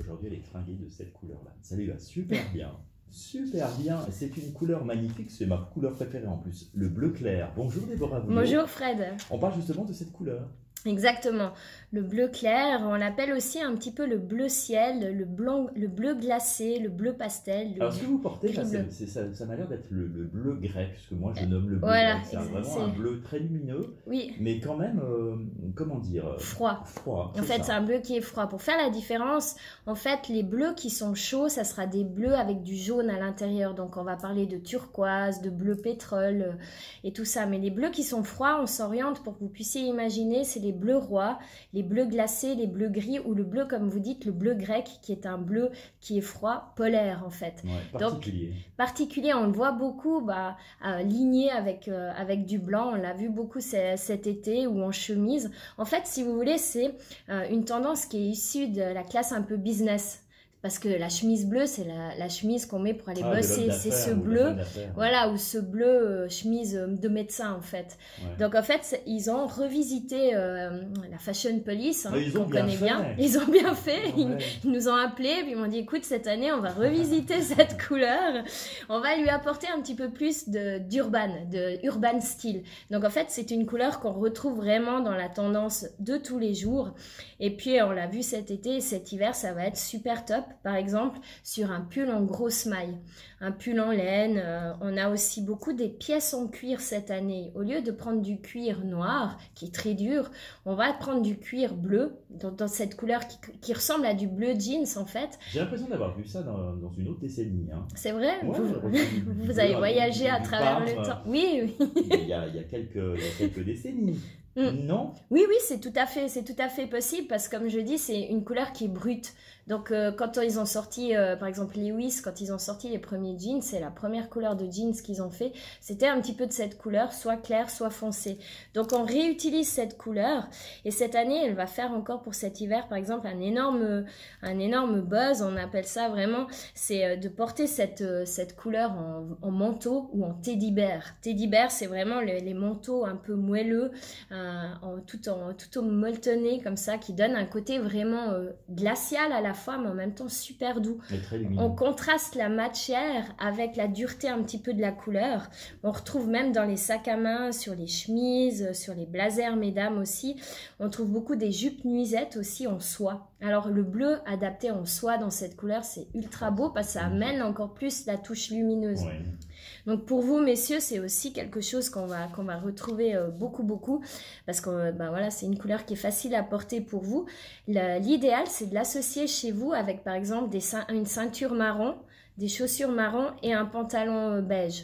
aujourd'hui, elle est fringuée de cette couleur-là. Ça lui va super bien. Super bien. C'est une couleur magnifique. C'est ma couleur préférée en plus. Le bleu clair. Bonjour Déborah. Bonjour Fred. On parle justement de cette couleur. Exactement. Le bleu clair, on l'appelle aussi un petit peu le bleu ciel, le blanc, le bleu glacé, le bleu pastel. Alors ce que vous portez, là, ça m'a l'air d'être le bleu grec, ce que moi je nomme le bleu voilà, grec. C'est vraiment un bleu très lumineux, oui, mais quand même, comment dire, froid. En fait, c'est un bleu qui est froid. Pour faire la différence, en fait, les bleus qui sont chauds, ça sera des bleus avec du jaune à l'intérieur. Donc on va parler de turquoise, de bleu pétrole et tout ça. Mais les bleus qui sont froids, on s'oriente pour que vous puissiez imaginer, c'est les bleus rois, les bleus glacés, les bleus gris ou le bleu, comme vous dites, le bleu grec qui est un bleu qui est froid, polaire en fait. Ouais, particulier. Donc, particulier, on le voit beaucoup ligné avec du blanc, on l'a vu beaucoup cet été ou en chemise. En fait, si vous voulez, c'est une tendance qui est issue de la classe un peu business. Parce que la chemise bleue, c'est la chemise qu'on met pour aller bosser. C'est ce bleu, voilà, ou ce bleu chemise de médecin en fait. Ouais. Donc en fait, ils ont revisité la Fashion Police, hein, qu'on connaît bien. Ils ont bien fait. Ouais. Ils nous ont appelés, puis ils m'ont dit, écoute, cette année, on va revisiter cette couleur. On va lui apporter un petit peu plus d'urban style. Donc en fait, c'est une couleur qu'on retrouve vraiment dans la tendance de tous les jours. Et puis, on l'a vu cet été, cet hiver, ça va être super top. Par exemple, sur un pull en grosse maille, un pull en laine. On a aussi beaucoup des pièces en cuir cette année. Au lieu de prendre du cuir noir, qui est très dur, on va prendre du cuir bleu, dans cette couleur qui ressemble à du bleu jeans en fait. J'ai l'impression d'avoir vu ça dans une autre décennie. Hein. C'est vrai, ouais, vous avez voyagé à travers le temps. Oui, oui. Il y a quelques décennies. Non? Oui, c'est tout à fait possible parce que comme je dis, c'est une couleur qui est brute. Donc quand ils ont sorti, par exemple Lewis, quand ils ont sorti les premiers jeans, c'est la première couleur de jeans qu'ils ont fait. C'était un petit peu de cette couleur, soit claire, soit foncée. Donc on réutilise cette couleur et cette année, elle va faire encore pour cet hiver, par exemple, un énorme buzz. On appelle ça vraiment, c'est de porter cette couleur en manteau ou en teddy bear. Teddy bear, c'est vraiment les manteaux un peu moelleux, tout molletonné comme ça, qui donne un côté vraiment glacial à la fois, mais en même temps super doux. On contraste la matière avec la dureté un petit peu de la couleur. On retrouve même dans les sacs à main, sur les chemises, sur les blazers, mesdames aussi. On trouve beaucoup des jupes nuisettes aussi en soie. Alors le bleu adapté en soie dans cette couleur, c'est ultra beau parce que ça amène encore plus la touche lumineuse. Ouais. Donc pour vous messieurs, c'est aussi quelque chose qu'on va retrouver beaucoup parce que voilà, c'est une couleur qui est facile à porter pour vous. L'idéal, c'est de l'associer chez vous avec par exemple une ceinture marron, des chaussures marron et un pantalon beige.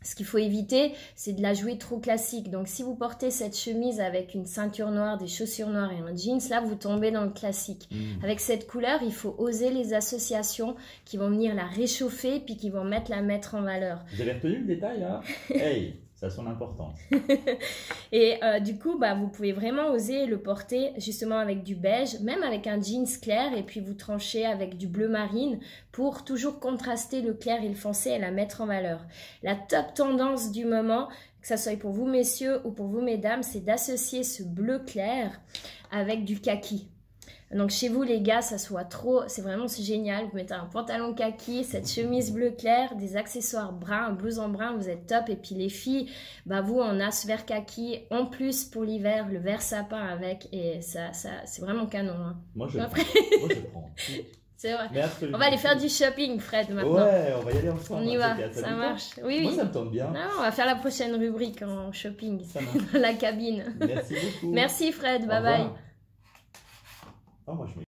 Ce qu'il faut éviter, c'est de la jouer trop classique. Donc, si vous portez cette chemise avec une ceinture noire, des chaussures noires et un jeans, là, vous tombez dans le classique. Avec cette couleur, il faut oser les associations qui vont venir la réchauffer puis qui vont la mettre en valeur. Vous avez retenu le détail, là? Hey, ça a son importance. Et du coup, vous pouvez vraiment oser le porter justement avec du beige, même avec un jeans clair, et puis vous tranchez avec du bleu marine pour toujours contraster le clair et le foncé et la mettre en valeur. La top tendance du moment, que ça soit pour vous messieurs ou pour vous mesdames, c'est d'associer ce bleu clair avec du kaki. Donc chez vous les gars, ça soit trop, c'est génial, vous mettez un pantalon kaki, cette chemise bleu clair, des accessoires bruns, un blouson brun, vous êtes top. Et puis les filles, vous en as ce vert kaki, en plus pour l'hiver, le vert sapin avec, et ça c'est vraiment canon. Hein. Moi je prends. C'est vrai. On va aller faire du shopping, Fred, maintenant. Ouais, on va y aller ensemble. On y va, ça marche. Oui, moi, ça me tente bien. Non, on va faire la prochaine rubrique en shopping, dans la cabine. Merci beaucoup. Merci, Fred. Bye bye. Oh, moi, je